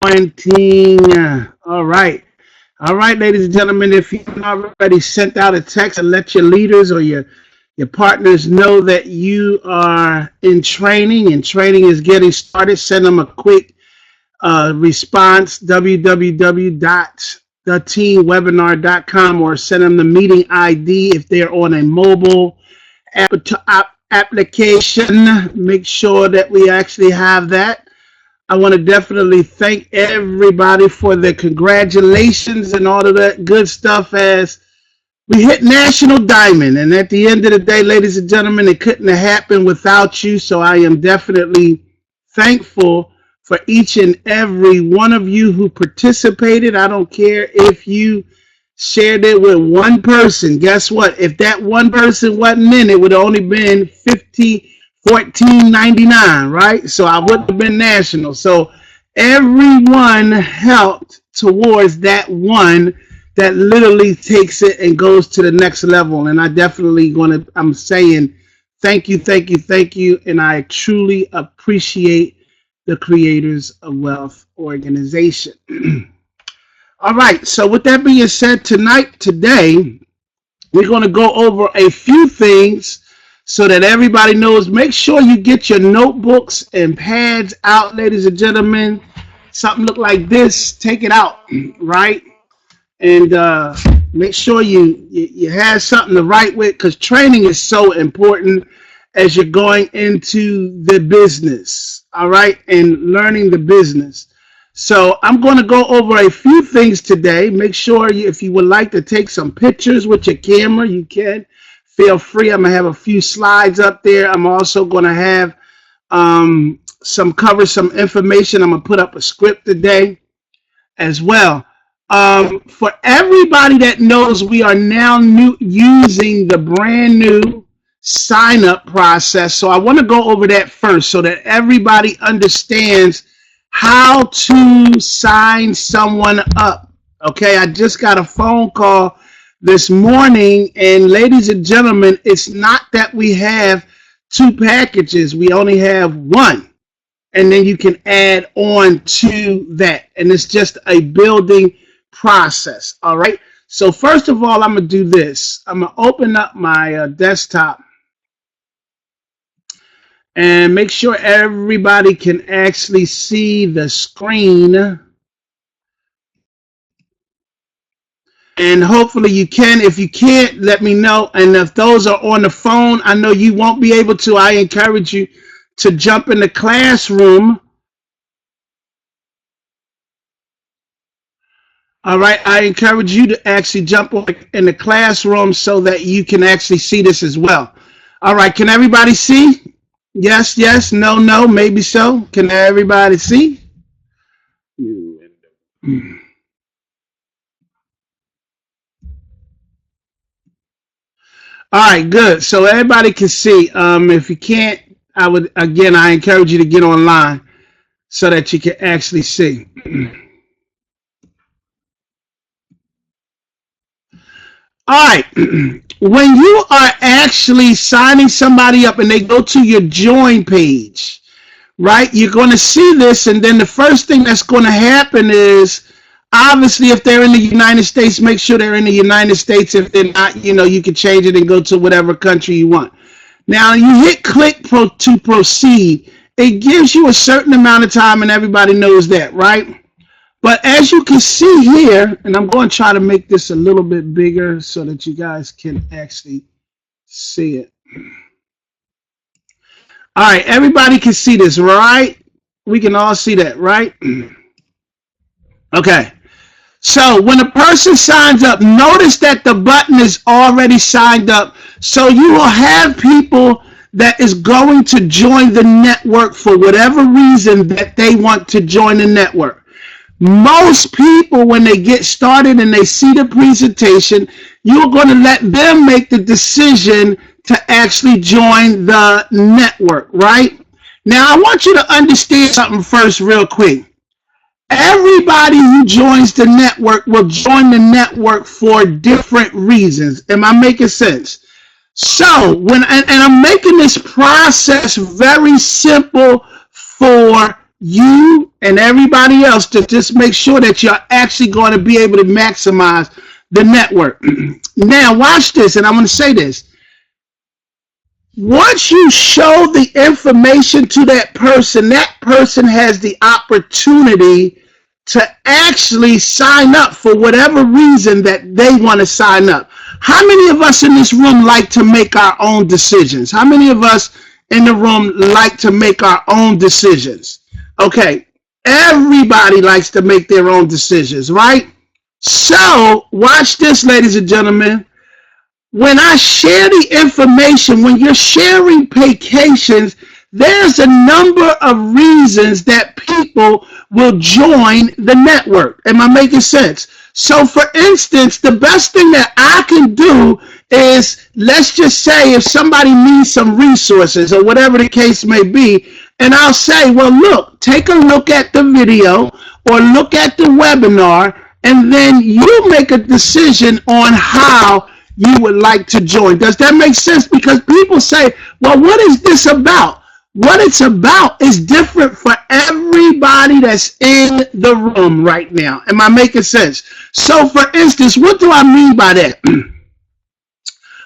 anointing. All right. All right, ladies and gentlemen, if you haven't already sent out a text and let your leaders or your partners know that you are in training and training is getting started, send them a quick response, www.theteamwebinar.com, or send them the meeting ID if they're on a mobile application. Make sure that we actually have that. I want to definitely thank everybody for the congratulations and all of that good stuff as we hit National Diamond. And at the end of the day, ladies and gentlemen, it couldn't have happened without you. So I am definitely thankful for each and every one of you who participated. I don't care if you shared it with one person. Guess what? If that one person wasn't in, it would have only been 14.99, right? So I wouldn't have been national. So everyone helped towards that one that literally takes it and goes to the next level. And I definitely I'm saying thank you, thank you, thank you. And I truly appreciate the Creators of Wealth organization. All right. So with that being said, today, we're going to go over a few things so that everybody knows. Make sure you get your notebooks and pads out, ladies and gentlemen. Something look like this, take it out, right? And make sure you have something to write with, because training is so important as you're going into the business, all right, and learning the business. So I'm going to go over a few things today. Make sure if you would like to take some pictures with your camera, you can. Feel free. I'm going to have a few slides up there. I'm also going to have some information. I'm going to put up a script today as well. For everybody that knows, we are now using the brand new sign up process. So I want to go over that first so that everybody understands how to sign someone up. Okay, I just got a phone call this morning, and ladies and gentlemen, it's not that we have two packages, we only have one, and then you can add on to that, and it's just a building process. All right, so first of all, I'm gonna do this. I'm gonna open up my desktop and make sure everybody can actually see the screen. And hopefully you can. If you can't, let me know. And if those are on the phone, I know you won't be able to. I encourage you to jump in the classroom. All right, I encourage you to actually jump in the classroom so that you can actually see this as well. All right, can everybody see? Yes, yes, no, no, maybe so. Can everybody see? All right, good. So everybody can see. If you can't, I encourage you to get online so that you can actually see. All right. When you are actually signing somebody up and they go to your join page, right, you're going to see this, and then the first thing that's going to happen is, obviously, if they're in the United States, make sure they're in the United States. If they're not, you can change it and go to whatever country you want. Now, you hit click to proceed. It gives you a certain amount of time, and everybody knows that, right? But as you can see here, and I'm going to try to make this a little bit bigger so that you guys can actually see it. All right, everybody can see this, right? We can all see that, right? Okay. So when a person signs up, notice that the button is already signed up. So you will have people that is going to join the network for whatever reason that they want to join the network. Most people, when they get started and they see the presentation, you're going to let them make the decision to actually join the network, right? Now, I want you to understand something first real quick. Everybody who joins the network will join the network for different reasons. Am I making sense? So, I'm making this process very simple for you and everybody else to just make sure that you're actually going to be able to maximize the network. Now, watch this, and I'm going to say this. Once you show the information to that person has the opportunity to actually sign up for whatever reason that they want to sign up. How many of us in this room like to make our own decisions? How many of us in the room like to make our own decisions? Okay, everybody likes to make their own decisions, right? So, watch this, ladies and gentlemen. When I share the information, when you're sharing vacations, there's a number of reasons that people will join the network. Am I making sense? So for instance, the best thing that I can do is, let's just say if somebody needs some resources or whatever the case may be, and I'll say, well, look, take a look at the video or look at the webinar, and then you make a decision on how you would like to join. Does that make sense? Because people say, well, what is this about? What it's about is different for everybody that's in the room right now. Am I making sense? So for instance, what do I mean by that?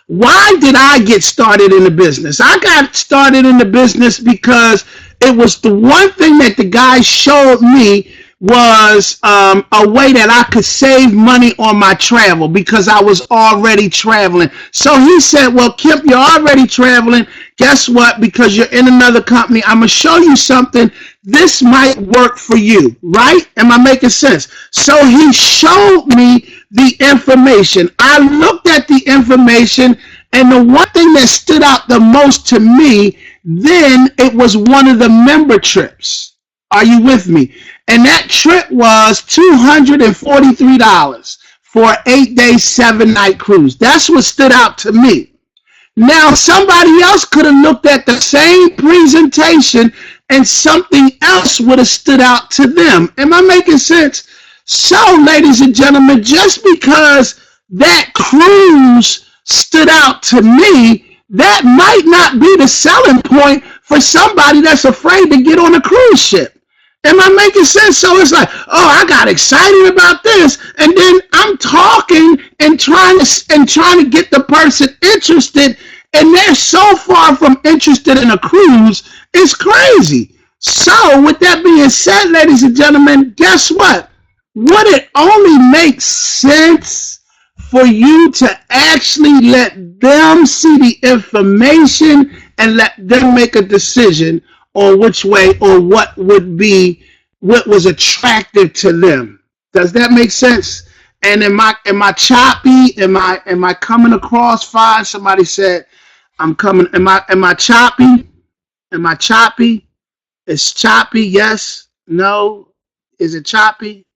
Why did I get started in the business? I got started in the business because it was the one thing that the guy showed me was a way that I could save money on my travel because I was already traveling. So he said, well, Kip, you're already traveling. Guess what? Because you're in another company, I'm going to show you something. This might work for you, right? Am I making sense? So he showed me the information. I looked at the information, and the one thing that stood out the most to me, then it was one of the member trips. Are you with me? And that trip was $243 for an 8-day, 7-night cruise. That's what stood out to me. Now, somebody else could have looked at the same presentation and something else would have stood out to them. Am I making sense? So, ladies and gentlemen, just because that cruise stood out to me, that might not be the selling point for somebody that's afraid to get on a cruise ship. Am I making sense? So it's like, oh, I got excited about this, and then I'm talking and trying to get the person interested, and they're so far from interested in a cruise. It's crazy. So with that being said, ladies and gentlemen, guess what? Would it only make sense for you to actually let them see the information and let them make a decision on which way or what was attractive to them? Does that make sense? And am I choppy? Am I coming across fine? Somebody said I'm coming. Am I choppy? Am I choppy? It's choppy. Yes. No. Is it choppy?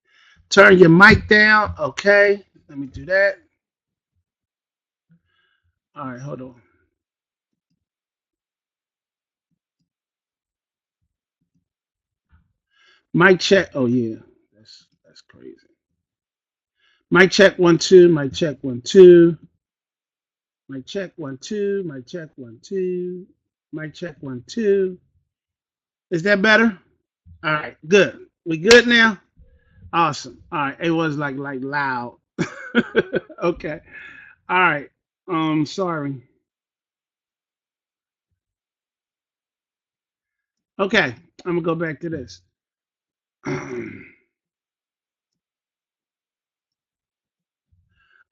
Turn your mic down. Okay. Let me do that. All right. Hold on. Mic check. Oh yeah. That's crazy. Mic check 1 2. Mic check 1 2. Mic check 1 2. Mic check 1 2. Mic check 1 2. Is that better? All right. Good. We good now? Awesome. All right. It was like loud. Okay. All right. Sorry. Okay. I'm gonna go back to this.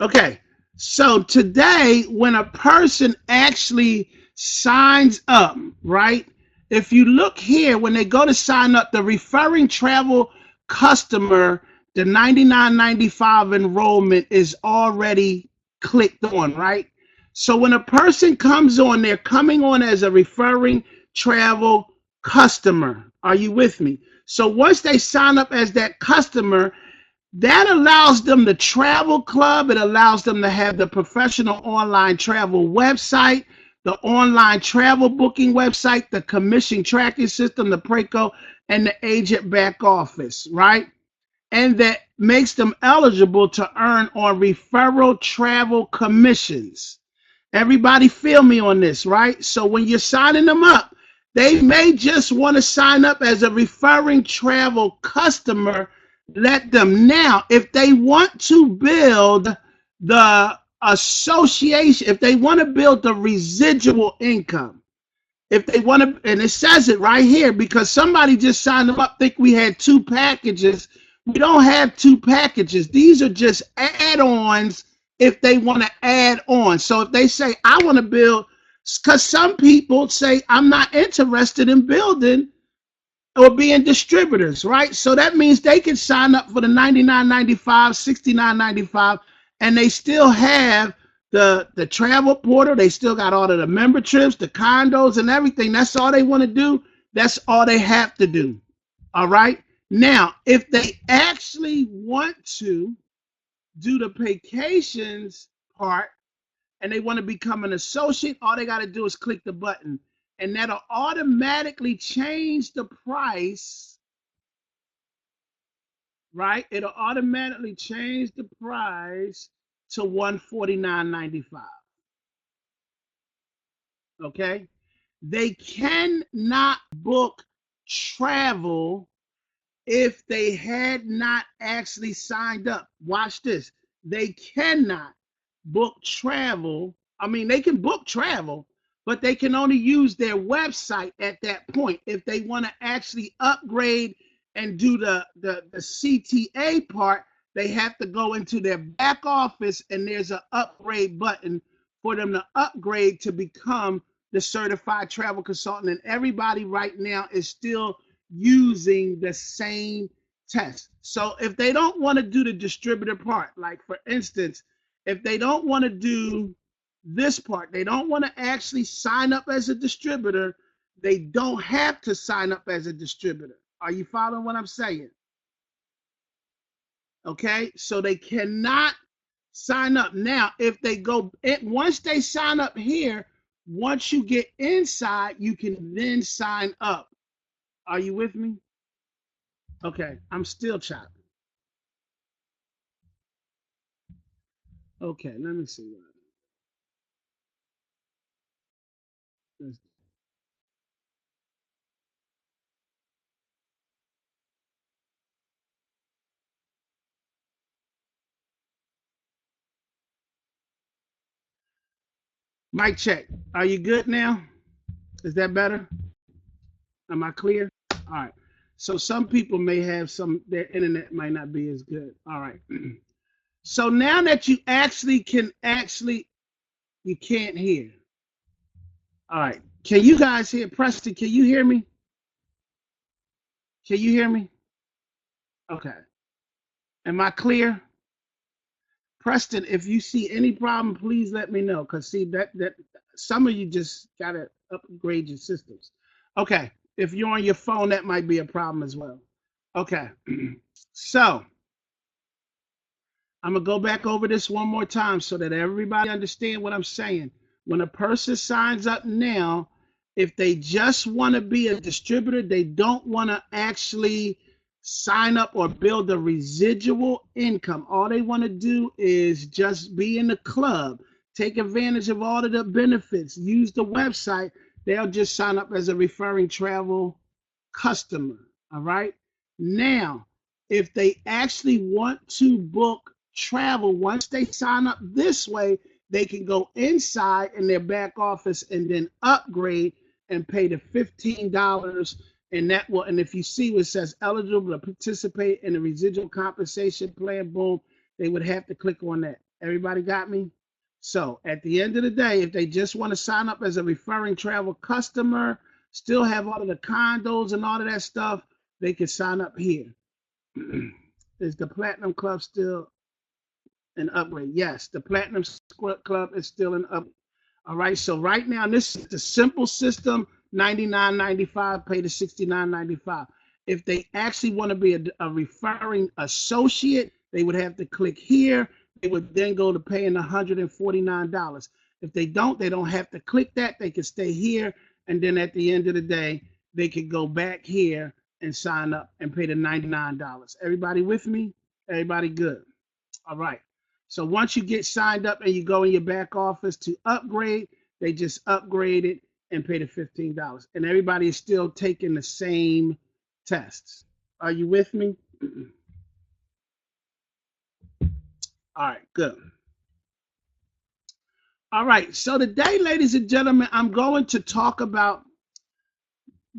Okay. So today, when a person actually signs up, right? If you look here, when they go to sign up, the referring travel customer, the $99.95 enrollment is already clicked on, right? So when a person comes on, they're coming on as a referring travel customer. Are you with me? So once they sign up as that customer, that allows them the travel club. It allows them to have the professional online travel website, the online travel booking website, the commission tracking system, the Preco, and the agent back office, right? And that makes them eligible to earn on referral travel commissions. Everybody feel me on this, right? So when you're signing them up, They may just want to sign up as a referring travel customer. Let them. Now, if they want to build the association, if they want to build the residual income, if they want to, and it says it right here, because somebody just signed them up, think we had two packages. We don't have two packages. These are just add-ons if they want to add on. So if they say, I want to build, because some people say, I'm not interested in building or being distributors, right? So that means they can sign up for the $99.95, $69.95, and they still have the travel portal. They still got all of the member trips, the condos, and everything. That's all they want to do. That's all they have to do. All right. Now, if they actually want to do the vacations part and they want to become an associate, all they got to do is click the button, and that'll automatically change the price, right? It'll automatically change the price to $149.95. Okay? They cannot book travel if they had not actually signed up. Watch this. They cannot book travel. I mean, they can book travel, but they can only use their website at that point. If they want to actually upgrade and do the CTA part, they have to go into their back office, and there's an upgrade button for them to upgrade to become the certified travel consultant. And everybody right now is still using the same test. So if they don't want to do the distributor part, like for instance, if they don't want to do this part, they don't want to actually sign up as a distributor, they don't have to sign up as a distributor. Are you following what I'm saying? Okay, so they cannot sign up. Now, if they go, once they sign up here, once you get inside, you can then sign up. Are you with me? Okay, I'm still chopping. Okay, let me see. Mic check. Are you good now? Is that better? Am I clear? All right. So some people may have their internet might not be as good. All right. So now that you you can't hear. All right. Can you guys hear? Preston, can you hear me? Can you hear me? Okay. Am I clear? Preston, if you see any problem, please let me know. Cause see that some of you just gotta upgrade your systems. Okay. If you're on your phone, that might be a problem as well. Okay. So I'm gonna go back over this one more time so that everybody understand what I'm saying. When a person signs up now, if they just want to be a distributor, they don't want to actually sign up or build a residual income. All they want to do is just be in the club, take advantage of all of the benefits, use the website. They'll just sign up as a referring travel customer. All right. Now, if they actually want to book travel, once they sign up this way, they can go inside in their back office and then upgrade and pay the $15, and that will, and if you see what it says eligible to participate in the residual compensation plan, boom, they would have to click on that. Everybody got me? So at the end of the day, if they just want to sign up as a referring travel customer, still have all of the condos and all of that stuff, they can sign up here. Is the Platinum Club still an upgrade? Yes, the Platinum Club is still an upgrade. All right, so right now, this is the simple system, $99.95, pay the $69.95. If they actually want to be a referring associate, they would have to click here. They would then go to paying $149. If they don't have to click that. They can stay here, and then at the end of the day, they could go back here and sign up and pay the $99. Everybody with me? Everybody good? All right. So once you get signed up and you go in your back office to upgrade, they just upgrade it, and pay the $15. And everybody is still taking the same tests. Are you with me? All right, good. All right, so today, ladies and gentlemen, I'm going to talk about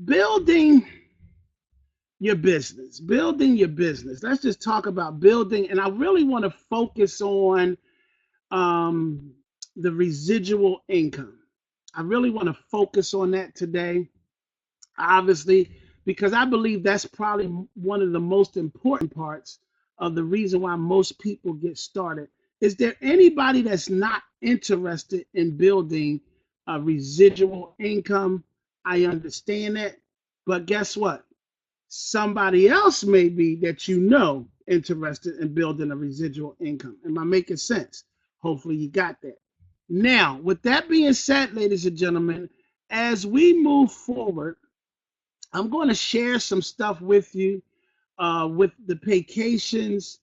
building your business. Building your business. Let's just talk about building. And I really want to focus on um, the residual income. I really want to focus on that today, obviously, because I believe that's probably one of the most important parts of the reason why most people get started. Is there anybody that's not interested in building a residual income? I understand that, but guess what? Somebody else may be that you know interested in building a residual income. Am I making sense? Hopefully you got that. Now, with that being said, ladies and gentlemen, as we move forward, I'm going to share some stuff with you with the vacations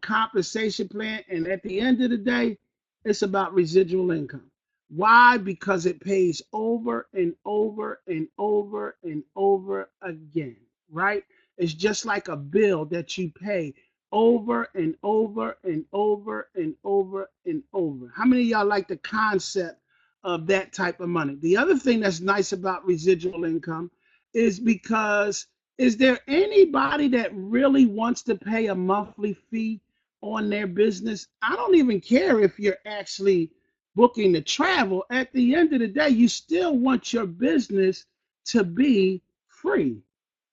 compensation plan. And at the end of the day, it's about residual income. Why? Because it pays over and over and over and over again, right? It's just like a bill that you pay over and over and over and over and over. How many of y'all like the concept of that type of money? The other thing that's nice about residual income is because is there anybody that really wants to pay a monthly fee on their business? I don't even care if you're actually booking the travel. At the end of the day, you still want your business to be free,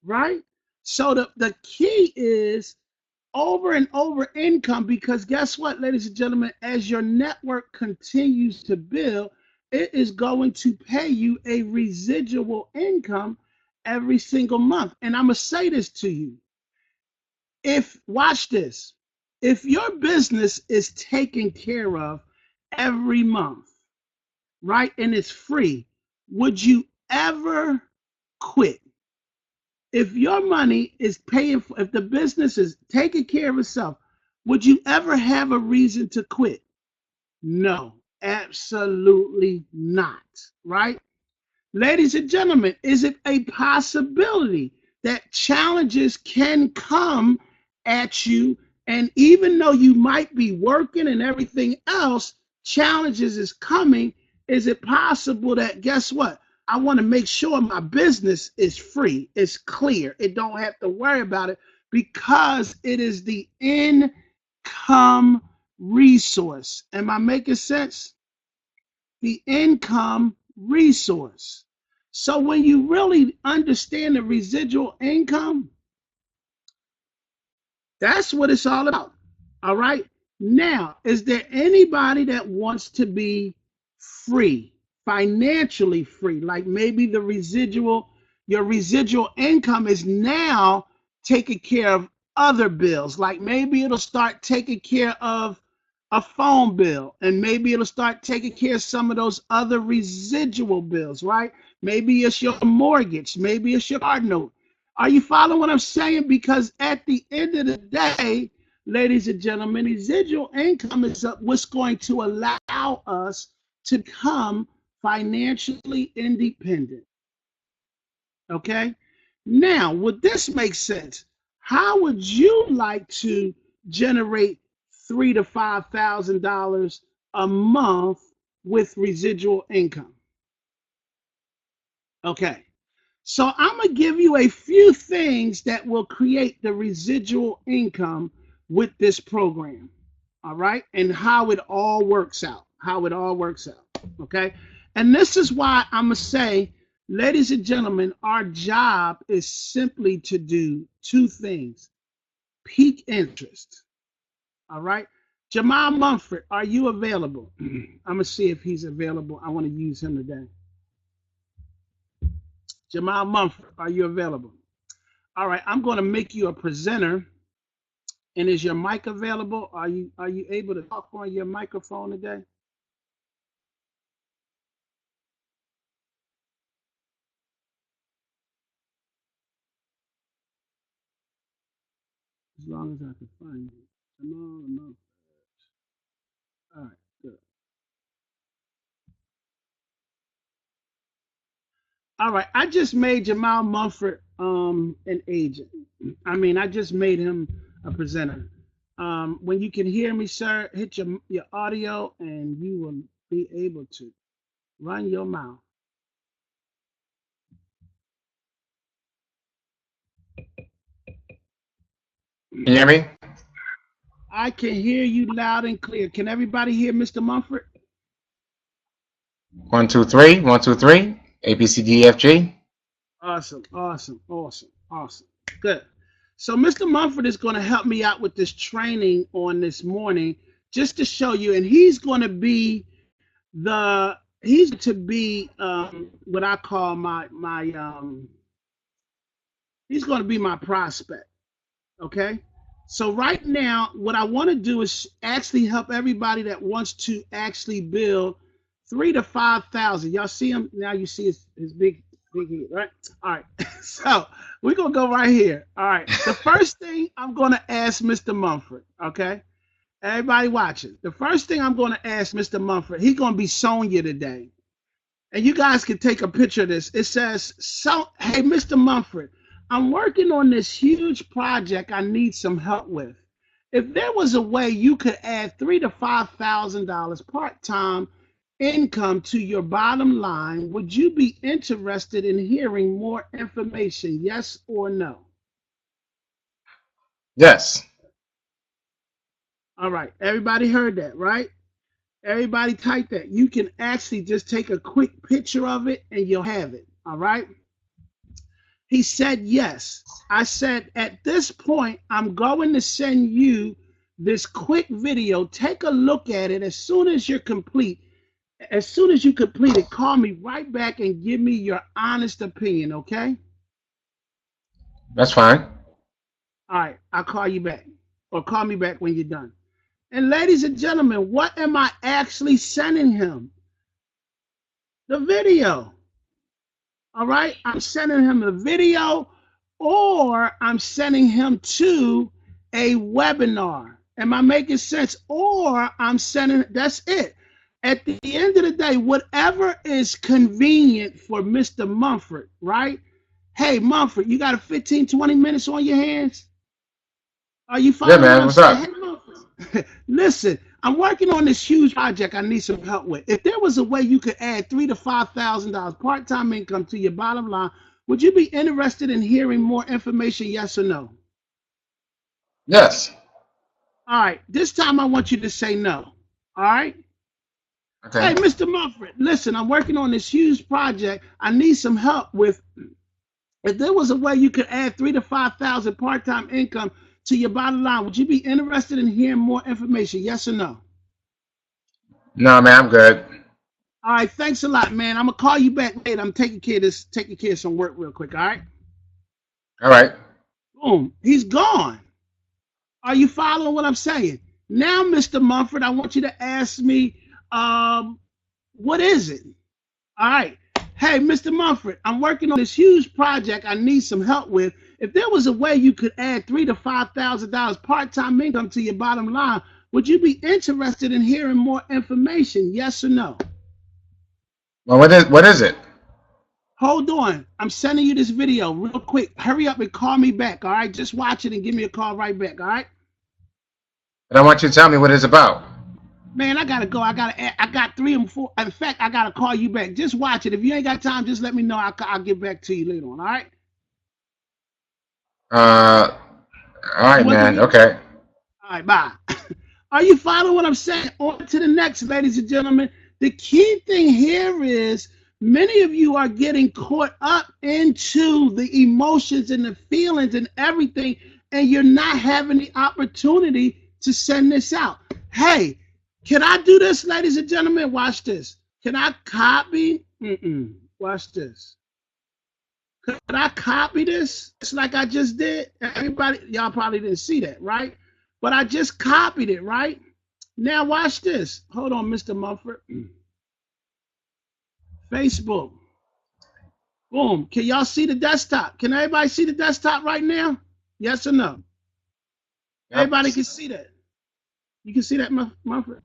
right? So the key is over and over income, because guess what, ladies and gentlemen, as your network continues to build, it is going to pay you a residual income every single month. And I'm going to say this to you. If, watch this, if your business is taken care of every month, right, and it's free, would you ever quit? If your money is paying for, if the business is taking care of itself, would you ever have a reason to quit? No, absolutely not, right? Ladies and gentlemen, is it a possibility that challenges can come at you? And even though you might be working and everything else, challenges is coming. Is it possible that, guess what? I want to make sure my business is free, it's clear, it don't have to worry about it, because it is the income resource. Am I making sense? The income resource. So when you really understand the residual income, that's what it's all about. All right. Now, is there anybody that wants to be free, financially free? Like maybe your residual income is now taking care of other bills. Like maybe it'll start taking care of a phone bill, and maybe it'll start taking care of some of those other residual bills, right? Maybe it's your mortgage, maybe it's your car note. Are you following what I'm saying? Because at the end of the day, ladies and gentlemen, residual income is what's going to allow us to become financially independent. Okay? Now, would this make sense? How would you like to generate $3,000 to $5,000 a month with residual income? Okay. So I'm going to give you a few things that will create the residual income with this program. All right. And how it all works out. How it all works out. Okay. And this is why I'm going to say, ladies and gentlemen, our job is simply to do two things: peak interest. All right. Jamal Mumford, are you available? I'm going to see if he's available. I want to use him today. Jamal Mumford, are you available? All right, I'm going to make you a presenter. And is your mic available? Are you able to talk on your microphone today? As long as I can find you. Jamal Mumford. All right, good. All right, I just made Jamal Mumford an agent. I mean, I just made him a presenter. When you can hear me, sir, hit your audio, and you will be able to run your mouth. Can you hear me? I can hear you loud and clear. Can everybody hear Mr. Mumford? 1, 2, 3. 1, 2, 3. A B C D E F G. Awesome, awesome, awesome, awesome. Good. So Mr. Mumford is going to help me out with this training on this morning, just to show you, and he's going to be what I call he's going to be my prospect. Okay. So right now, what I want to do is actually help everybody that wants to actually build 3,000 to 5,000. Y'all see him now? You see his big head, right? All right. So we're gonna go right here. All right. The first thing I'm gonna ask Mr. Mumford. Okay. Everybody watching. The first thing I'm gonna ask Mr. Mumford. He's gonna be Sonya today, and you guys can take a picture of this. It says, "So, hey, Mr. Mumford, I'm working on this huge project I need some help with. If there was a way you could add $3,000 to $5,000 part-time income to your bottom line, would you be interested in hearing more information? Yes or no?" Yes. All right, everybody heard that, right? Everybody type that. You can actually just take a quick picture of it and you'll have it. All right. He said yes. I said, at this point, I'm going to send you this quick video. Take a look at it as soon as you're complete. As soon as you complete it, call me right back and give me your honest opinion, okay? That's fine. All right, I'll call you back. Or call me back when you're done. And ladies and gentlemen, what am I actually sending him? The video. All right, I'm sending him a video, or I'm sending him to a webinar. Am I making sense? Or I'm sending, that's it. At the end of the day, whatever is convenient for Mr. Mumford, right? Hey, Mumford, you got a 15, 20 minutes on your hands? Are you Yeah, following what man. I'm What's saying? up? Hey, Mumford, listen, I'm working on this huge project I need some help with. If there was a way you could add $3,000 to $5,000 part-time income to your bottom line, would you be interested in hearing more information? Yes or no? Yes. All right. This time I want you to say no. All right. Okay. Hey, Mr. Mumford, listen, I'm working on this huge project I need some help with. If there was a way you could add $3,000 to $5,000 part-time income to your bottom line, would you be interested in hearing more information? Yes or no? No, man, I'm good. All right, thanks a lot, man. I'm gonna call you back later. I'm taking care of some work real quick. All right. All right. Boom. He's gone. Are you following what I'm saying? Now, Mr. Mumford, I want you to ask me, what is it? All right. Hey, Mr. Mumford, I'm working on this huge project I need some help with. If there was a way you could add $3,000 to $5,000 part-time income to your bottom line, would you be interested in hearing more information? Yes or no? Well, what is it? Hold on. I'm sending you this video real quick. Hurry up and call me back. All right. Just watch it and give me a call right back. All right. But I want you to tell me what it's about. Man, I gotta go. I got 3 and 4. In fact, I gotta call you back. Just watch it. If you ain't got time, just let me know. I'll get back to you later on. All right. Uh, all You right, want the man. video? Okay. All right. Bye. Are you following what I'm saying? On to the next, ladies and gentlemen. The key thing here is many of you are getting caught up into the emotions and the feelings and everything, and you're not having the opportunity to send this out. Hey, can I do this, ladies and gentlemen? Watch this. Can I copy? Watch this. Could I copy this? It's like I just did. Everybody, y'all probably didn't see that, right? But I just copied it, right? Now watch this. Hold on, Mr. Mumford. Facebook. Boom. Can y'all see the desktop? Can everybody see the desktop right now? Yes or no? Yep. Everybody can see that. You can see that, Mumford?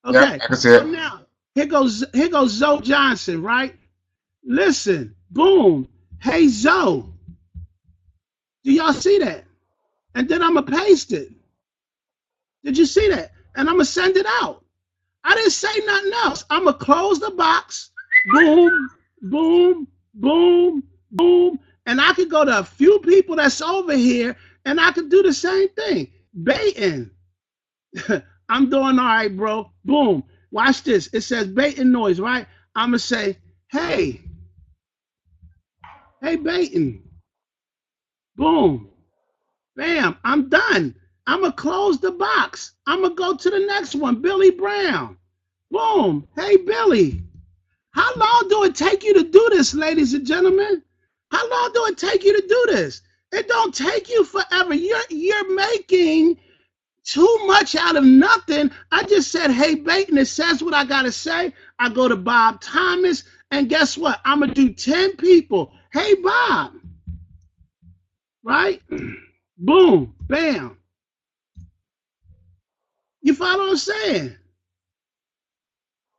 Yep, Okay. I can see So it. now here goes Zoe Johnson, right? Listen, boom. Hey, Zoe, do y'all see that? And then I'm going to paste it. Did you see that? And I'm going to send it out. I didn't say nothing else. I'm going to close the box. Boom, boom, boom, boom. And I could go to a few people that's over here and I could do the same thing. Baiting. I'm doing all right, bro. Boom. Watch this. It says baiting noise, right? I'm going to say, hey, baiting. Boom. Bam. I'm done. I'm going to close the box. I'm going to go to the next one. Billy Brown. Boom. Hey, Billy. How long do it take you to do this, ladies and gentlemen? How long do it take you to do this? It don't take you forever. You're making too much out of nothing. I just said, hey, baiting. It says what I got to say. I go to Bob Thomas, and guess what? I'm going to do 10 people. Hey, Bob. Right? Boom. Bam. You follow what I'm saying?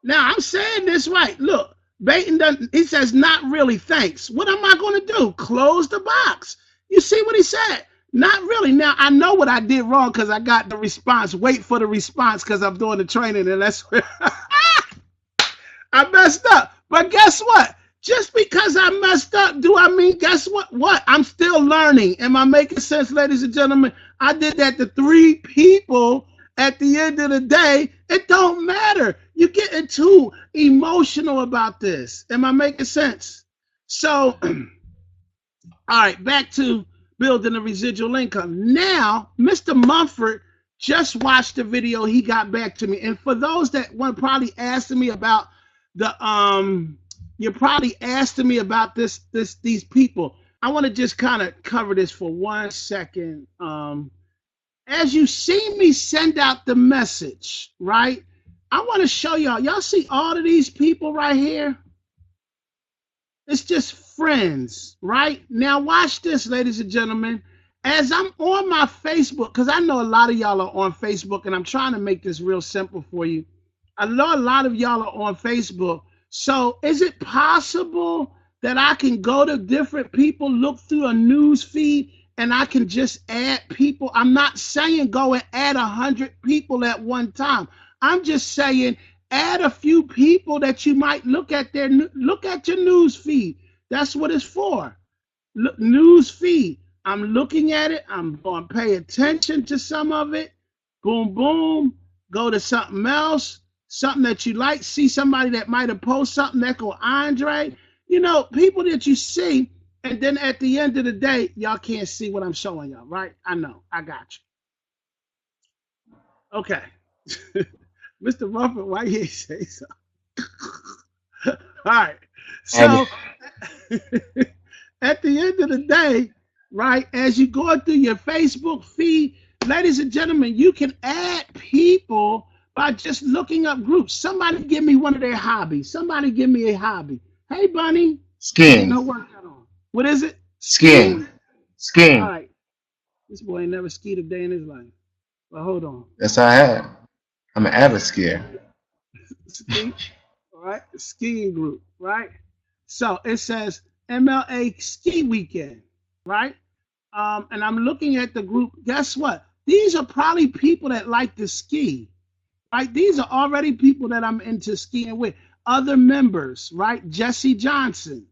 Now, I'm saying this right. Look, Baton doesn't, he says, not really, thanks. What am I going to do? Close the box. You see what he said? Not really. Now, I know what I did wrong because I got the response. Wait for the response because I'm doing the training, and that's where I messed up. But guess what? Just because I messed up, do I mean, guess what? What? I'm still learning. Am I making sense, ladies and gentlemen? I did that to 3 people. At the end of the day, it don't matter. You're getting too emotional about this. Am I making sense? So, all right, back to building a residual income. Now, Mr. Mumford just watched the video. He got back to me. And for those that want probably asking me about the you're probably asking me about these people. I want to just kind of cover this for 1 second. As you see me send out the message, right? I want to show y'all. Y'all see all of these people right here? It's just friends, right? Now watch this, ladies and gentlemen. As I'm on my Facebook, because I know a lot of y'all are on Facebook, and I'm trying to make this real simple for you. I know a lot of y'all are on Facebook. So is it possible that I can go to different people, look through a news feed, and I can just add people? I'm not saying go and add 100 people at one time. I'm just saying add a few people that you might look at your news feed. That's what it's for. Look, news feed. I'm looking at it. I'm going to pay attention to some of it. Boom, boom. Go to something else, something that you like. See somebody that might have posted something that go Andre. You know, people that you see. And then at the end of the day, y'all can't see what I'm showing y'all, right? I know. I got you. Okay. Mr. Rufford, why you say so? All right. So at the end of the day, right, as you go through your Facebook feed, ladies and gentlemen, you can add people by just looking up groups. Somebody give me one of their hobbies. Somebody give me a hobby. Hey, Bunny. Skiing. No workout on. What is it? Skiing. Skiing. All right. This boy ain't never skied a day in his life. But hold on. Yes, I have. I'm an avid skier. Ski. All right. Skiing group. Right. So it says MLA Ski Weekend. Right. And I'm looking at the group. Guess what? These are probably people that like to ski. Right. These are already people that I'm into skiing with. Other members. Right. Jesse Johnson.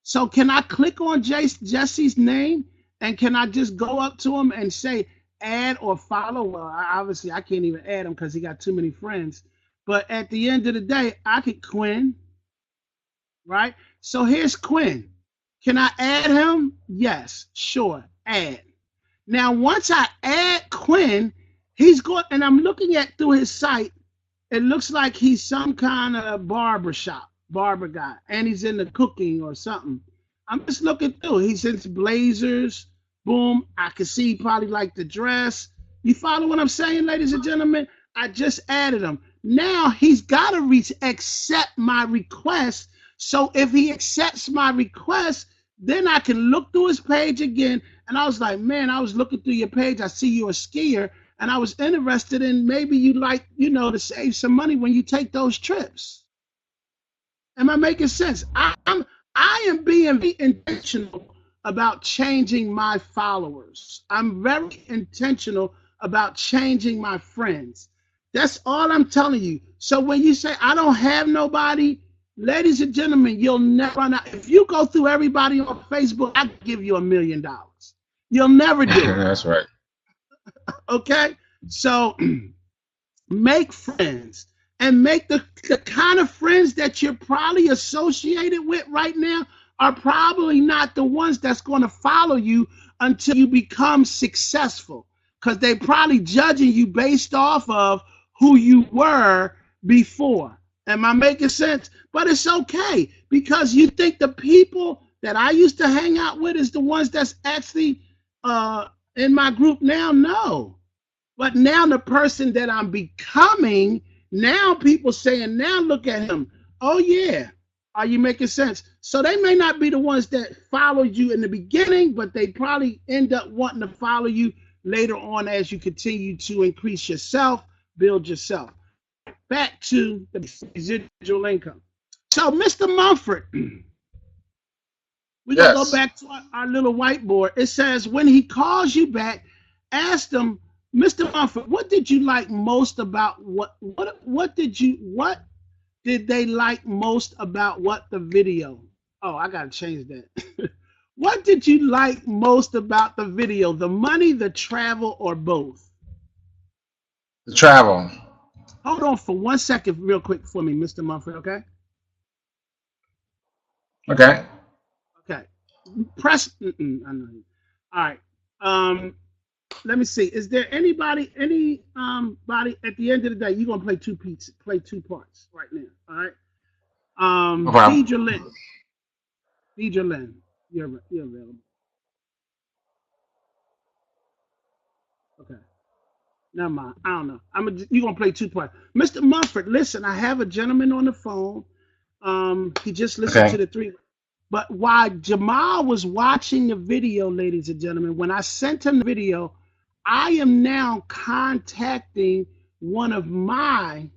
So can I click on Jesse's name, and can I just go up to him and say add or follow? Well, obviously I can't even add him because he got too many friends. But at the end of the day, I could Quinn, right? So here's Quinn. Can I add him? Yes, sure, add. Now, once I add Quinn, he's going, and I'm looking at through his site. It looks like he's some kind of barber guy, and he's in the cooking or something. I'm just looking through. He's into blazers. Boom. I can see he probably like the dress. You follow what I'm saying, ladies and gentlemen? I just added him. Now he's got to accept my request. So if he accepts my request, then I can look through his page again. And I was like, man, I was looking through your page. I see you're a skier, and I was interested in maybe you like, to save some money when you take those trips. Am I making sense? I am being very intentional about changing my followers. I'm very intentional about changing my friends. That's all I'm telling you. So when you say I don't have nobody, ladies and gentlemen, you'll never run out. If you go through everybody on Facebook, I could give you $1,000,000. You'll never do it. That's right. Okay? So make friends and make the kind of friends that you're probably associated with right now are probably not the ones that's going to follow you until you become successful, because they probably judging you based off of who you were before. Am I making sense? But it's okay, because you think the people that I used to hang out with is the ones that's actually in my group now. No. But now the person that I'm becoming, now people saying, now look at him. Oh yeah. Are you making sense? So they may not be the ones that followed you in the beginning, but they probably end up wanting to follow you later on as you continue to increase yourself, build yourself. Back to the residual income. So Mr. Mumford, we're gonna go Yes. back to our little whiteboard. It says when he calls you back, ask them, Mr. Mumford, what did you like most about what did they like most about what the video? Oh, I gotta change that. What did you like most about the video? The money, the travel, or both? The travel. Hold on for 1 second, real quick for me, Mr. Mumford. Okay. Okay. Okay. Press. I know. All right. Let me see. Is there anybody body at the end of the day? You're gonna play two parts right now. All right. No problem. Deidre Lynn. Deidre Lynn. You're available. Okay. Never mind. I don't know. You're gonna play two parts. Mr. Mumford, listen, I have a gentleman on the phone. He just listened to Okay. the three. But while Jamal was watching the video, ladies and gentlemen, when I sent him the video, I am now contacting one of my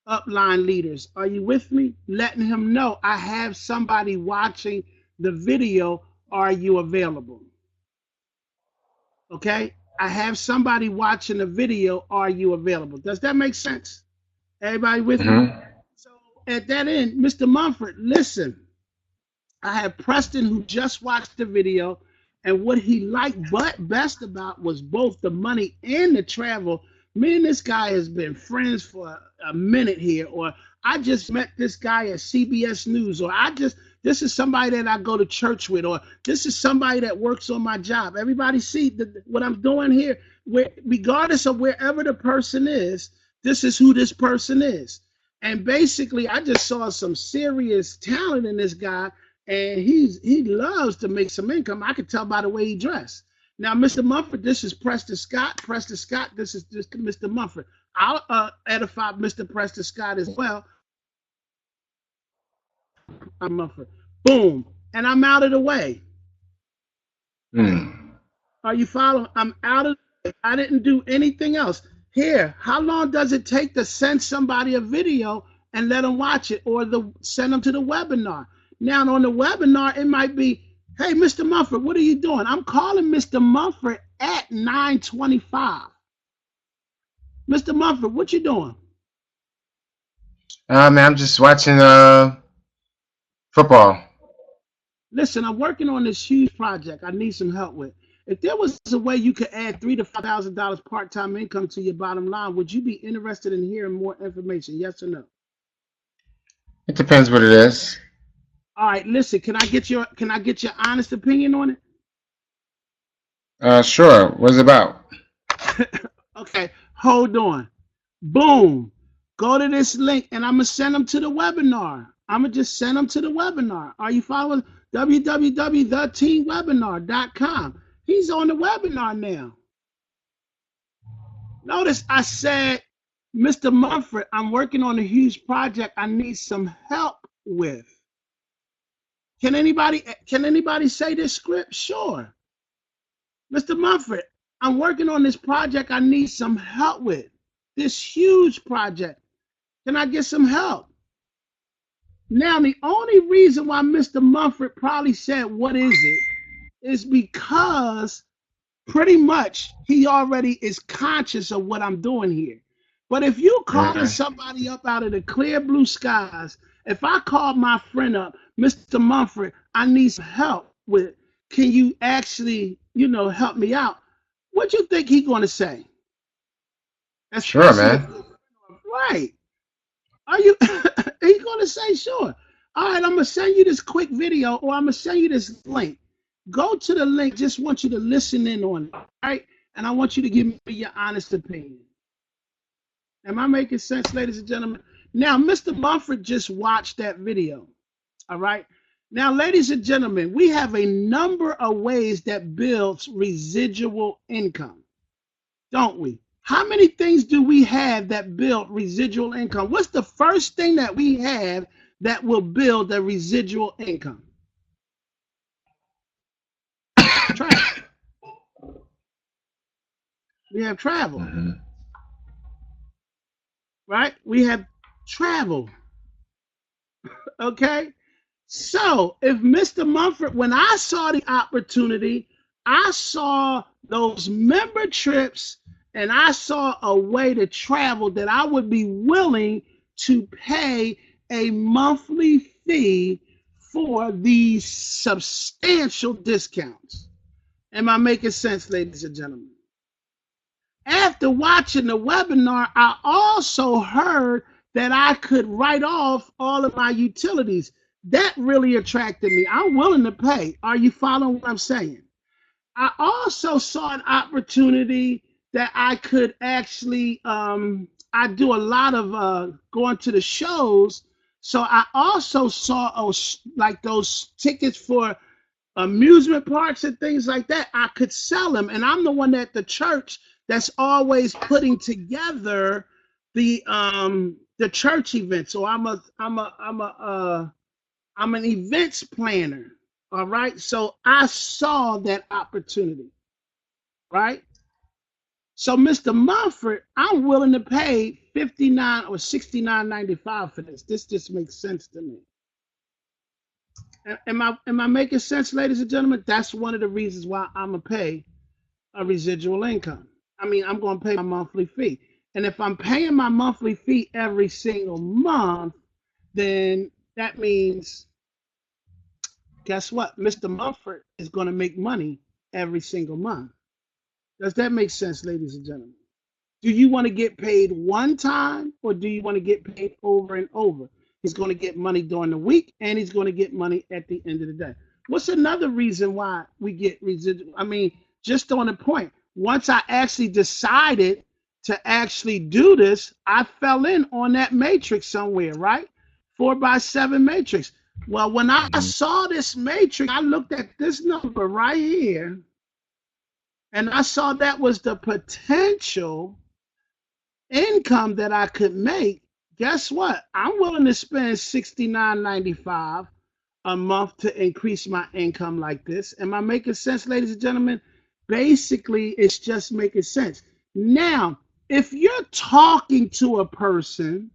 upline leaders. Are you with me? Letting him know I have somebody watching the video. Are you available? Okay. I have somebody watching the video. Are you available? Does that make sense? Everybody with me? Mm-hmm. So at that end, Mr. Mumford, listen. I have Preston who just watched the video, and what he liked but best about was both the money and the travel. Me and this guy has been friends for a minute here, or I just met this guy at CBS News, or this is somebody that I go to church with, or this is somebody that works on my job. Everybody see what I'm doing here. Regardless of wherever the person is, this is who this person is. And basically, I just saw some serious talent in this guy, and he loves to make some income. I could tell by the way he dressed. Now, Mr. Mumford, this is Preston Scott. Preston Scott, this is just Mr. Mumford. I'll edify Mr. Preston Scott as well. Mumford. Boom. And I'm out of the way. Mm. Are you following? I'm out of the way. I didn't do anything else. Here, how long does it take to send somebody a video and let them watch it, or send them to the webinar? Now, on the webinar, it might be, hey, Mr. Mumford, what are you doing? I'm calling Mr. Mumford at 9:25. Mr. Mumford, what you doing? Man, I'm just watching football. Listen, I'm working on this huge project I need some help with. If there was a way you could add $3,000 to $5,000 part-time income to your bottom line, would you be interested in hearing more information? Yes or no? It depends what it is. All right, listen, can I get your honest opinion on Sure. What's it about? it? Okay, hold on. Boom. Go to this link and I'm gonna send them to the webinar. I'm gonna just send them to the webinar. Are you following? www.theteamwebinar.com. He's on the webinar now. Notice I said, Mr. Mumford, I'm working on a huge project I need some help with. Can anybody say this script? Sure. Mr. Mumford, I'm working on this project I need some help with. This huge project. Can I get some help? Now, the only reason why Mr. Mumford probably said, "What is it?" is because pretty much he already is conscious of what I'm doing here. But if you calling somebody up out of the clear blue skies, if I call my friend up, Mr. Mumford, I need some help with, can you actually, help me out? What you think he gonna say? Sure, Especially if man. right. Are you he gonna say sure? All right, I'm gonna send you this quick video or I'm gonna send you this link. Go to the link. Just want you to listen in on it, all right? And I want you to give me your honest opinion. Am I making sense, ladies and gentlemen? Now, Mr. Mumford just watched that video, all right? Now, ladies and gentlemen, we have a number of ways that builds residual income, don't we? How many things do we have that build residual income? What's the first thing that we have that will build the residual income? Travel. We have travel, right? We have travel, okay? So if Mr. Mumford, when I saw the opportunity, I saw those member trips and I saw a way to travel that I would be willing to pay a monthly fee for these substantial discounts. Am I making sense, ladies and gentlemen? After watching the webinar, I also heard that I could write off all of my utilities. That really attracted me. I'm willing to pay. Are you following what I'm saying? I also saw an opportunity that I could actually, I do a lot of going to the shows. So I also saw like those tickets for amusement parks and things like that. I could sell them. And I'm the one at the church that's always putting together the church event. So I'm an events planner. All right. So I saw that opportunity. Right. So Mr. Mumford, I'm willing to pay $59 or $69.95 for this. This just makes sense to me. Am I making sense, ladies and gentlemen? That's one of the reasons why I'm gonna pay a residual income. I mean, I'm gonna pay my monthly fee. And if I'm paying my monthly fee every single month, then that means, guess what? Mr. Mumford is gonna make money every single month. Does that make sense, ladies and gentlemen? Do you want to get paid one time or do you want to get paid over and over? He's going to get money during the week and he's going to get money at the end of the day. What's another reason why we get residual? I mean, just on the point, once I actually decided to actually do this, I fell in on that matrix somewhere, right? 4x7 matrix. Well, when I saw this matrix, I looked at this number right here and I saw that was the potential income that I could make. Guess what? I'm willing to spend $69.95 a month to increase my income like this. Am I making sense, ladies and gentlemen? Basically, it's just making sense. Now, if you're talking to a person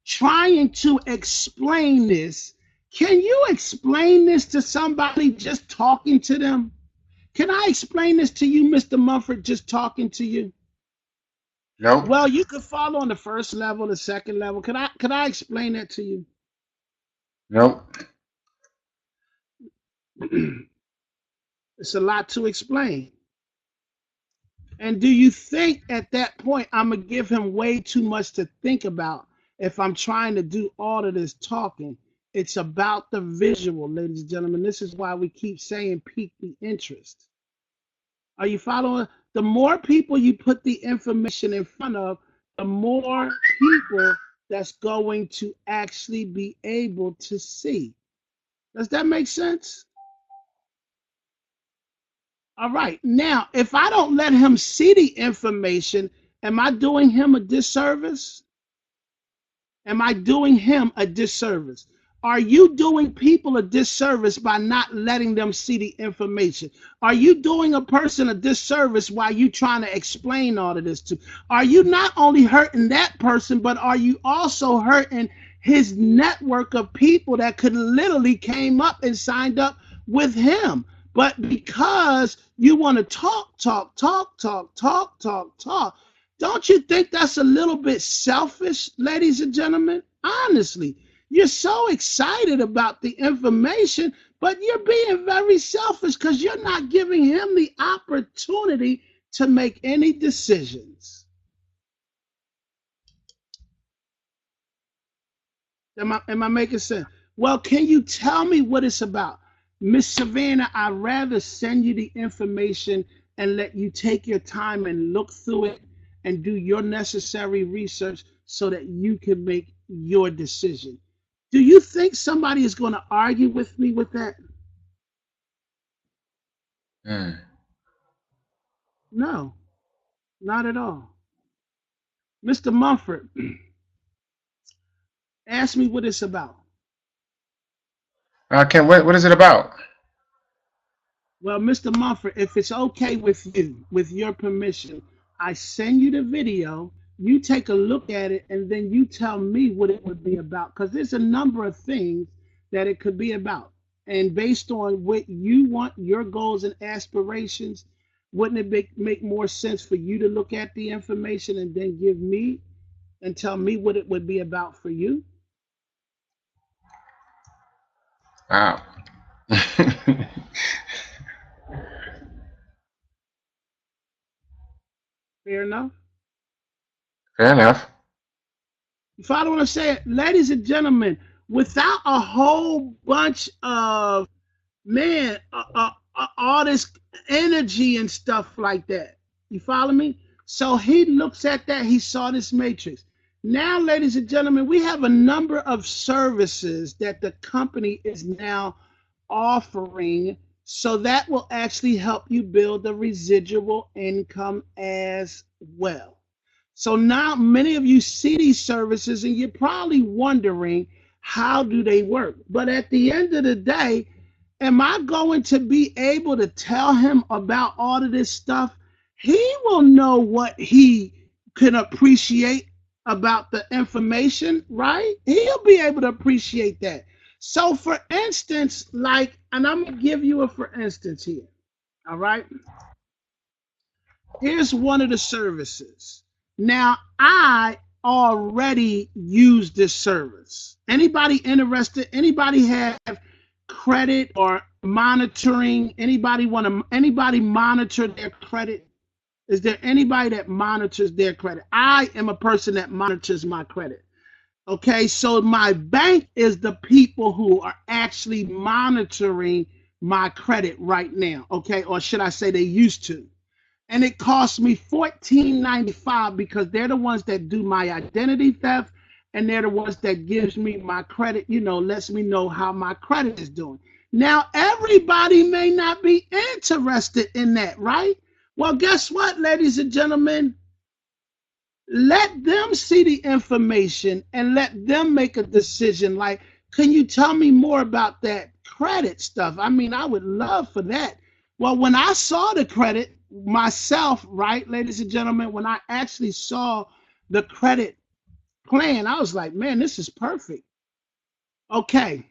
trying to explain this, can you explain this to somebody just talking to them? Can I explain this to you, Mr. Mumford, just talking to you? Nope. Well, you could follow on the first level, the second level. Could I explain that to you? Nope. It's a lot to explain. And do you think at that point I'm gonna give him way too much to think about if I'm trying to do all of this talking? It's about the visual, ladies and gentlemen. This is why we keep saying pique the interest. Are you following? The more people you put the information in front of, the more people that's going to actually be able to see. Does that make sense? All right. Now, if I don't let him see the information, am I doing him a disservice? Am I doing him a disservice? Are you doing people a disservice by not letting them see the information? Are you doing a person a disservice while you trying to explain all of this to? Are you not only hurting that person, but are you also hurting his network of people that could literally came up and signed up with him. But because you want to talk, don't you think that's a little bit selfish, ladies and gentlemen? Honestly, you're so excited about the information, but you're being very selfish because you're not giving him the opportunity to make any decisions. Am I making sense? Well, can you tell me what it's about? Miss Savannah, I'd rather send you the information and let you take your time and look through it and do your necessary research so that you can make your decision. Do you think somebody is going to argue with me with that? Mm. No, not at all. Mr. Mumford, ask me what it's about. Ken, what is it about? Well, Mr. Mumford, if it's okay with you, with your permission, I send you the video, you take a look at it, and then you tell me what it would be about. Because there's a number of things that it could be about. And based on what you want, your goals and aspirations, wouldn't it make more sense for you to look at the information and then give me and tell me what it would be about for you? Wow. Fair enough? Fair enough. You follow what I'm saying? Ladies and gentlemen, without a whole bunch of, man, all this energy and stuff like that. You follow me? So he looks at that, he saw this matrix. Now, ladies and gentlemen, we have a number of services that the company is now offering. So that will actually help you build a residual income as well. So now many of you see these services and you're probably wondering, how do they work? But at the end of the day, am I going to be able to tell him about all of this stuff? He will know what he can appreciate about the information, right? He'll be able to appreciate that. So for instance, like, and I'm going to give you a for instance here, all right? Here's one of the services. Now, I already use this service. Anybody interested? Anybody have credit or monitoring? Anybody monitor their credit? Is there anybody that monitors their credit? I am a person that monitors my credit. Okay, so my bank is the people who are actually monitoring my credit right now. Okay, or should I say they used to? And it costs me $14.95 because they're the ones that do my identity theft and they're the ones that gives me my credit, lets me know how my credit is doing. Now, everybody may not be interested in that, right? Well, guess what, ladies and gentlemen? Let them see the information and let them make a decision. Like, can you tell me more about that credit stuff? I mean, I would love for that. Well, when I saw the credit myself, right, ladies and gentlemen, when I actually saw the credit plan, I was like, man, this is perfect. Okay.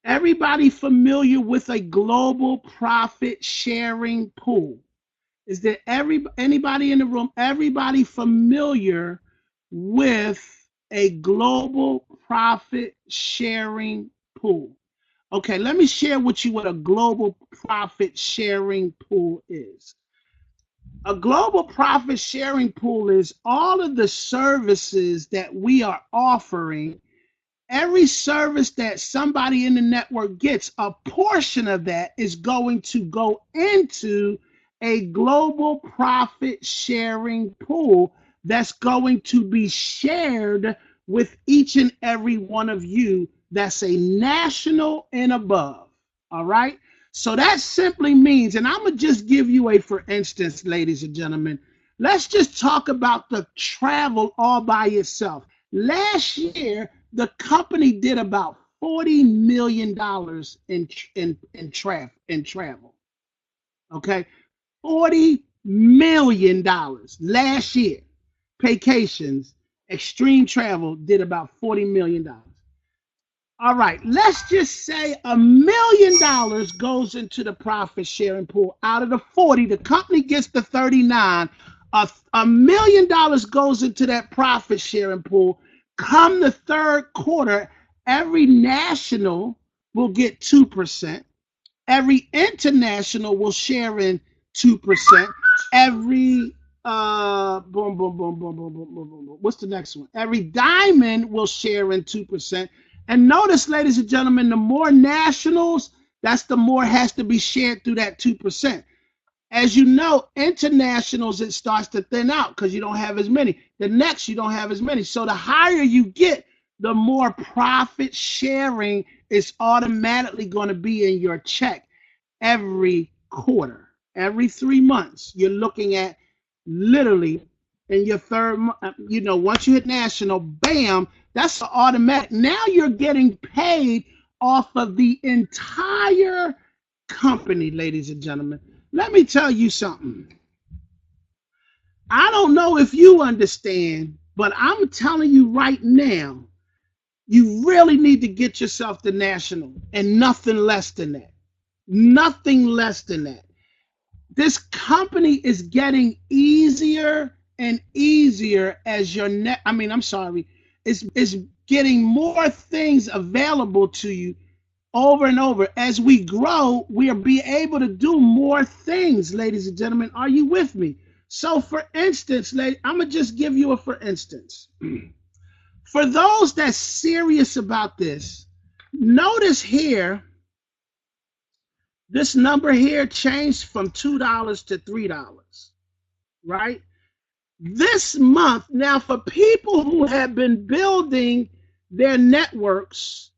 Everybody familiar with a global profit sharing pool? Is there anybody in the room, everybody familiar with a global profit sharing pool? Okay, let me share with you what a global profit sharing pool is. A global profit sharing pool is all of the services that we are offering. Every service that somebody in the network gets, a portion of that is going to go into a global profit sharing pool that's going to be shared with each and every one of you that's a national and above. All right. So that simply means, and I'm going to just give you a for instance, ladies and gentlemen, let's just talk about the travel all by itself. Last year, the company did about $40 million in travel. Okay, $40 million last year. Vacations Extreme Travel did about $40 million. All right, let's just say $1 million goes into the profit sharing pool. Out of the 40, the company gets the 39. $1 million goes into that profit sharing pool. Come the third quarter, every national will get 2%. Every international will share in 2%. Every boom, boom, boom, boom, boom, boom, boom, boom, boom. What's the next one? Every diamond will share in 2%. And notice, ladies and gentlemen, the more nationals, that's the more has to be shared through that 2%. As you know, internationals, it starts to thin out because you don't have as many. The next, you don't have as many. So the higher you get, the more profit sharing is automatically going to be in your check every quarter. Every 3 months, you're looking at literally in your third month, once you hit national, bam, that's automatic. Now you're getting paid off of the entire company, ladies and gentlemen. Let me tell you something. I don't know if you understand, but I'm telling you right now, you really need to get yourself to national and nothing less than that. Nothing less than that. This company is getting easier and easier as your net. It's getting more things available to you over and over. As we grow, we'll be able to do more things, ladies and gentlemen. Are you with me? So for instance, I'm going to just give you a for instance. For those that's serious about this, notice here, this number here changed from $2 to $3, right? This month, now for people who have been building their networks,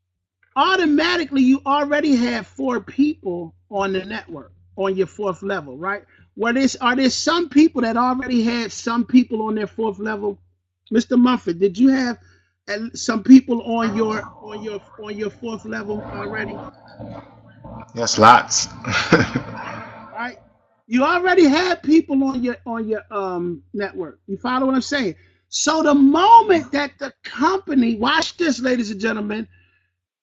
automatically you already have 4 people on the network on your 4th level, right? Are there some people that already had some people on their 4th level? Mr. Mumford, did you have some people on your 4th level already? Yes, lots. Right? You already had people on your network. You follow what I'm saying? So the moment that the company, watch this, ladies and gentlemen,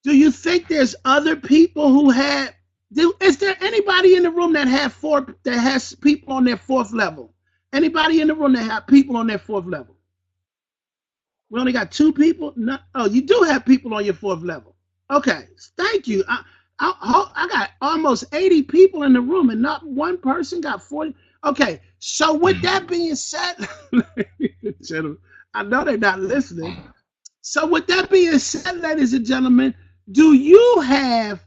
do you think there's other people who is there anybody in the room that has people on their 4th level? Anybody in the room that have people on their 4th level? We only got 2 people? No, oh, you do have people on your 4th level. Okay, thank you. I got almost 80 people in the room and not one person got 40. Okay, so with that being said, I know they're not listening. So with that being said, ladies and gentlemen, do you have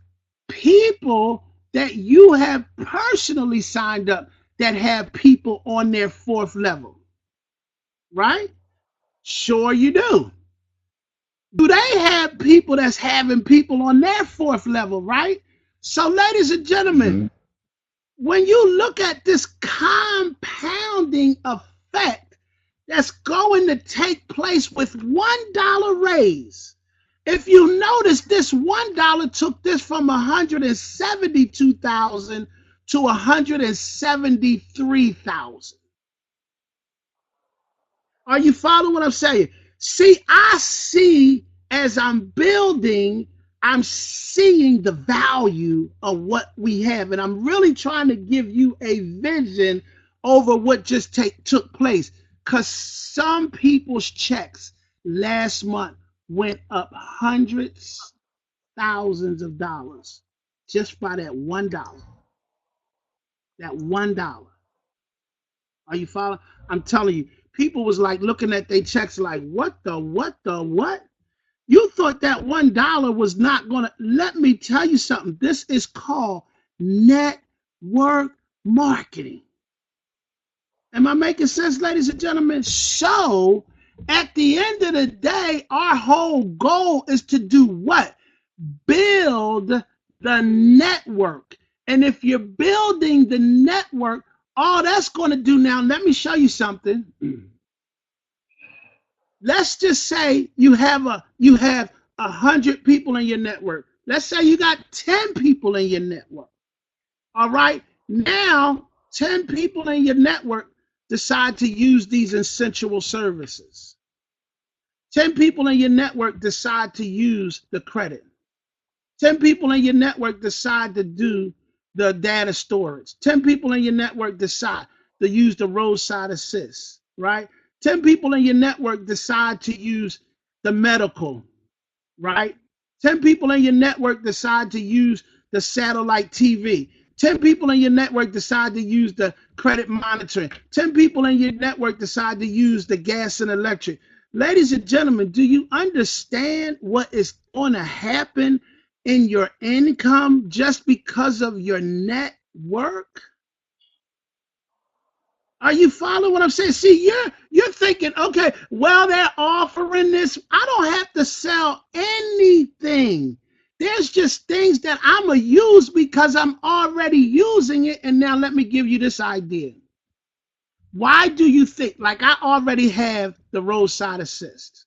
people that you have personally signed up that have people on their 4th level? Right? Sure you do. Do they have people that's having people on their 4th level, right? So, ladies and gentlemen, when you look at this compounding effect that's going to take place with $1 raise, if you notice, this $1 took this from 172,000 to 173,000. Are you following what I'm saying? See, I see as I'm building, I'm seeing the value of what we have. And I'm really trying to give you a vision over what just took place. Because some people's checks last month went up hundreds, thousands of dollars just by that $1. That $1. Are you following? I'm telling you, people was like looking at their checks like, what? You thought that $1 was not going to, let me tell you something. This is called network marketing. Am I making sense, ladies and gentlemen? So at the end of the day, our whole goal is to do what? Build the network. And if you're building the network, all that's going to do now, let me show you something. Let's just say you have 100 people in your network. Let's say you got 10 people in your network. All right. Now, 10 people in your network decide to use these essential services. 10 people in your network decide to use the credit. 10 people in your network decide to do the data storage. 10 people in your network decide to use the roadside assist, right? 10 people in your network decide to use the medical, right? 10 people in your network decide to use the satellite TV. 10 people in your network decide to use the credit monitoring. 10 people in your network decide to use the gas and electric. Ladies and gentlemen, do you understand what is going to happen in your income just because of your network? Are you following what I'm saying? See, you're thinking, okay, well, they're offering this. I don't have to sell anything. There's just things that I'm going to use because I'm already using it. And now let me give you this idea. Why do you think, like I already have the roadside assist.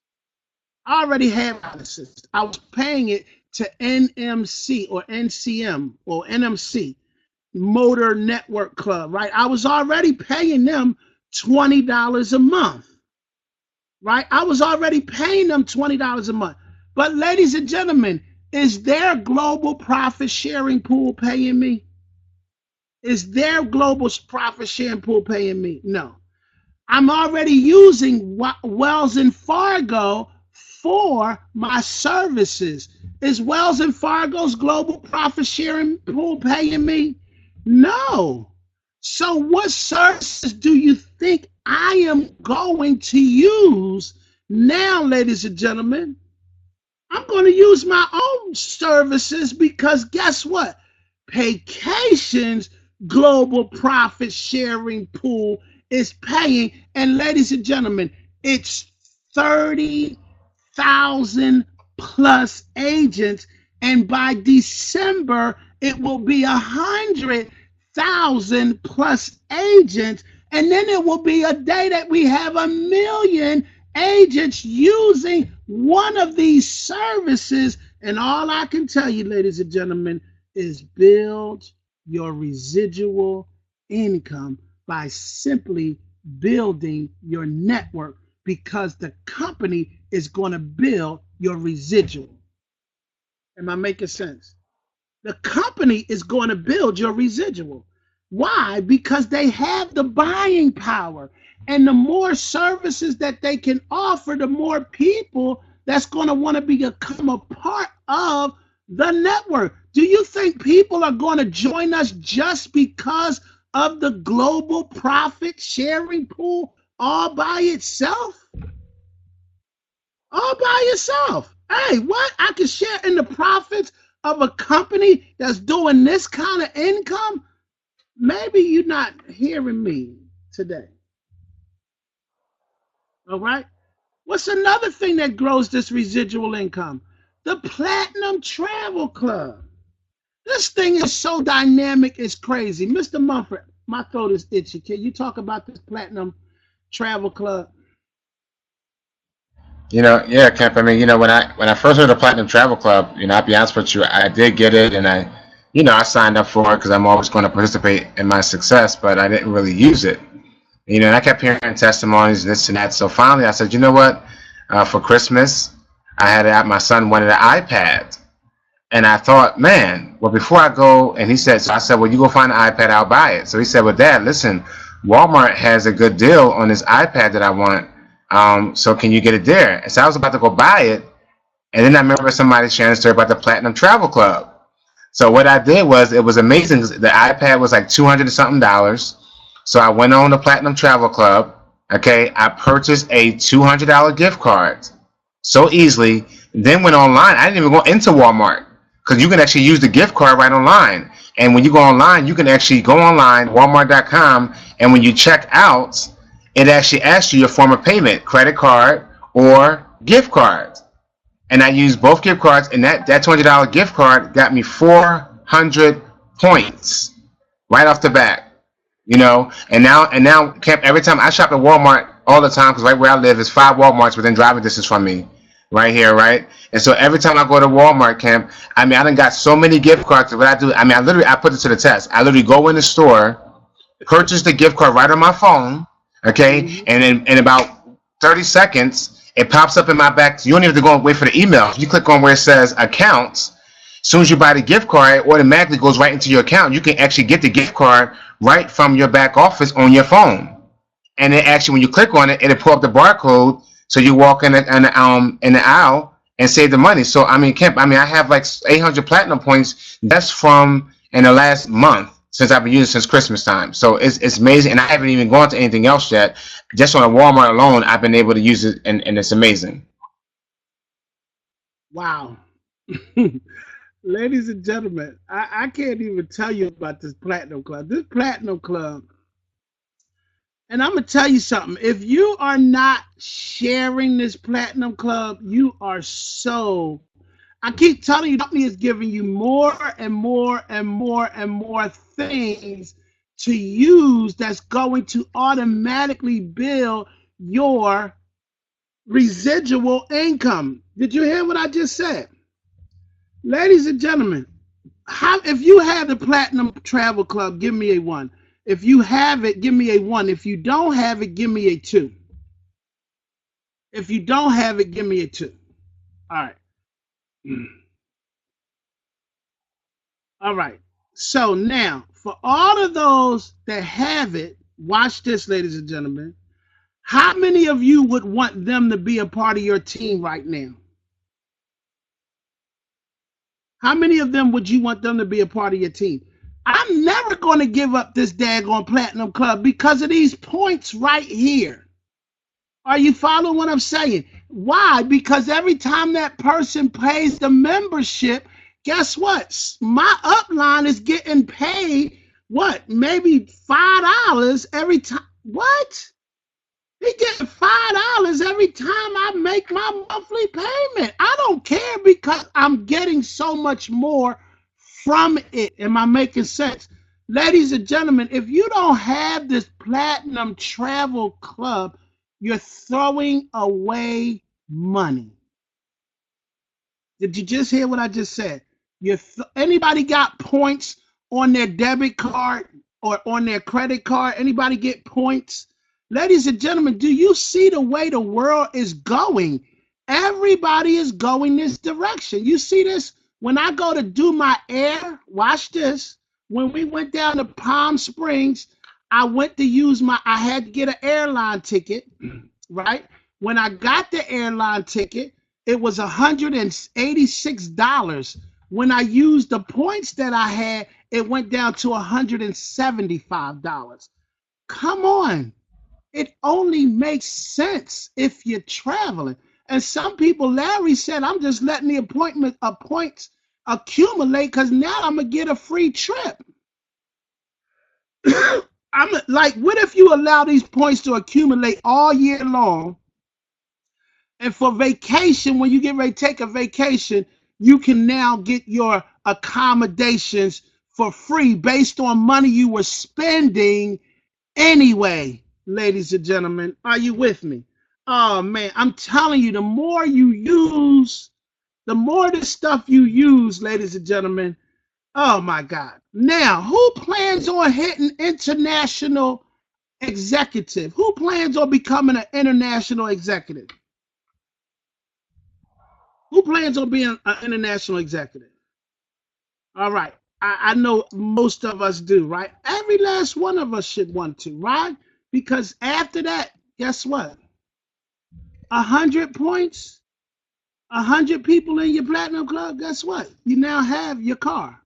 I already have assist. I was paying it to NMC or NCM or NMC. Motor Network Club, right? I was already paying them $20 a month, right? I was already paying them $20 a month. But ladies and gentlemen, is their global profit sharing pool paying me? Is their global profit sharing pool paying me? No. I'm already using Wells and Fargo for my services. Is Wells and Fargo's global profit sharing pool paying me? No. So what services do you think I am going to use now, ladies and gentlemen? I'm going to use my own services because guess what? Vacations global profit sharing pool is paying. And ladies and gentlemen, it's 30,000 plus agents. And by December, it will be 100,000 plus agents. And then it will be a day that we have 1 million agents using one of these services. And all I can tell you, ladies and gentlemen, is build your residual income by simply building your network, because the company is going to build your residual. Am I making sense? The company is going to build your residual. Why? Because they have the buying power. And the more services that they can offer, the more people that's going to want to become a part of the network. Do you think people are going to join us just because of the global profit sharing pool all by itself? All by yourself. Hey, what? I can share in the profits of a company that's doing this kind of income? Maybe you're not hearing me today. All right. What's another thing that grows this residual income? The Platinum Travel Club. This thing is so dynamic, it's crazy. Mr. Mumford, my throat is itchy. Can you talk about this Platinum Travel Club? Yeah, Kemp. I mean, when I first heard of the Platinum Travel Club, I'll be honest with you, I did get it, and I signed up for it because I'm always going to participate in my success, but I didn't really use it. And I kept hearing testimonies, this and that. So finally, I said, you know what? For Christmas, I had it out. My son wanted an iPad, and I thought, man, well, before I go, and he said, so I said, well, you go find an iPad, I'll buy it. So he said, well, Dad, listen, Walmart has a good deal on this iPad that I want. So can you get it there? And so I was about to go buy it, and then I remember somebody sharing a story about the Platinum Travel Club. So what I did was, it was amazing. The iPad was like $200 and something. So I went on the Platinum Travel Club. Okay, I purchased a $200 gift card so easily. Then went online. I didn't even go into Walmart because you can actually use the gift card right online. And when you go online, you can actually go online, Walmart.com, and when you check out, it actually asks you your form of payment, credit card or gift card. And I used both gift cards, and that $200 gift card got me 400 points right off the bat. And now, Kemp, every time I shop at Walmart all the time, because right where I live is 5 Walmarts within driving distance from me, right here, right? And so every time I go to Walmart, Kemp, I done got so many gift cards. What I do, I put it to the test. I literally go in the store, purchase the gift card right on my phone, okay, and in about 30 seconds, It pops up in my back. You don't even have to go and wait for the email. If you click on where it says accounts, as soon as you buy the gift card, it automatically goes right into your account. You can actually get the gift card right from your back office on your phone. And then actually, when you click on it, it'll pull up the barcode. So you walk in the aisle and save the money. So I mean, Kemp, I mean, I have like 800 platinum points. That's from in the last month since I've been using it since Christmas time. So it's amazing, and I haven't even gone to anything else yet. Just on a Walmart alone, I've been able to use it, and it's amazing. Wow. Ladies and gentlemen, I can't even tell you about this platinum club. This platinum club, and I'm gonna tell you something. If you are not sharing this platinum club, you are so. I keep telling you, the company is giving you more and more and more and more things to use that's going to automatically build your residual income. Did you hear what I just said? Ladies and gentlemen, if you have the Platinum Travel Club, give me a 1. If you have it, give me a 1. If you don't have it, give me a 2. If you don't have it, give me a 2. All right. All right. So now, for all of those that have it, watch this, ladies and gentlemen. How many of you would want them to be a part of your team right now? How many of them would you want them to be a part of your team? I'm never going to give up this daggone Platinum Club because of these points right here. Are you following what I'm saying? Why? Because every time that person pays the membership, guess what? My upline is getting paid, what, maybe $5 every time. What? They getting $5 every time I make my monthly payment. I don't care because I'm getting so much more from it. Am I making sense? Ladies and gentlemen, if you don't have this Platinum Travel Club, you're throwing away money. Did you just hear what I just said? Anybody got points on their debit card or on their credit card? Anybody get points? Ladies and gentlemen, do you see the way the world is going? Everybody is going this direction. You see this? When I go to do my air, watch this. When we went down to Palm Springs, I went to I had to get an airline ticket, right? When I got the airline ticket, it was $186. When I used the points that I had, it went down to $175. Come on. It only makes sense if you're traveling. And some people, Larry said, I'm just letting the points accumulate because now I'm going to get a free trip. I'm like, what if you allow these points to accumulate all year long? And for vacation, when you get ready to take a vacation, you can now get your accommodations for free based on money you were spending anyway. Ladies and gentlemen, are you with me? Oh man, I'm telling you, the more you use, the more the stuff you use, ladies and gentlemen. Oh my God. Now, who plans on hitting international executive? Who plans on becoming an international executive? Who plans on being an international executive? All right. I know most of us do, right? Every last one of us should want to, right? Because after that, guess what? 100 points, 100 people in your Platinum Club, guess what? You now have your car.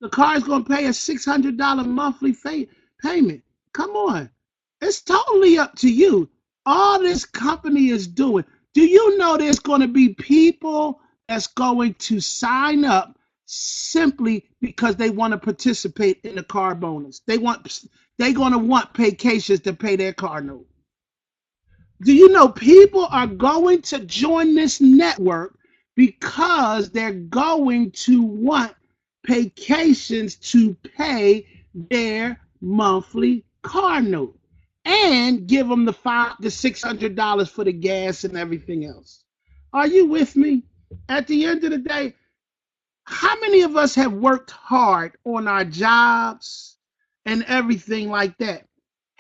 The car is going to pay a $600 monthly payment. Come on. It's totally up to you. All this company is doing. Do you know there's going to be people that's going to sign up simply because they want to participate in the car bonus? They're going to want vacations to pay their car note. Do you know people are going to join this network because they're going to want vacations to pay their monthly car note and give them the $600 for the gas and everything else? Are you with me? At the end of the day, how many of us have worked hard on our jobs and everything like that?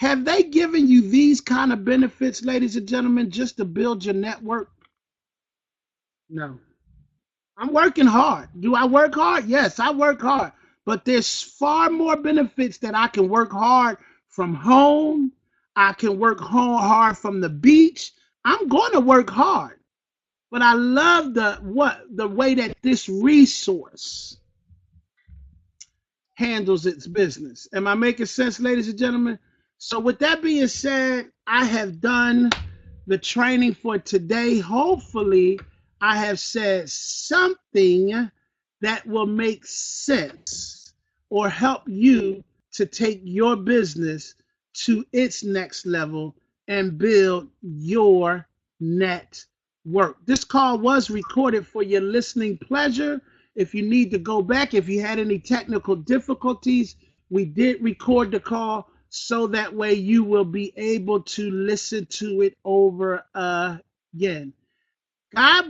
Have they given you these kind of benefits, ladies and gentlemen, just to build your network? No. I'm working hard. Do I work hard? Yes, I work hard. But there's far more benefits that I can work hard from home. I can work hard from the beach. I'm going to work hard. But I love the way that this resource handles its business. Am I making sense, ladies and gentlemen? So with that being said, I have done the training for today. Hopefully, I have said something that will make sense or help you to take your business to its next level and build your network. This call was recorded for your listening pleasure. If you need to go back, if you had any technical difficulties, we did record the call so that way you will be able to listen to it over again. God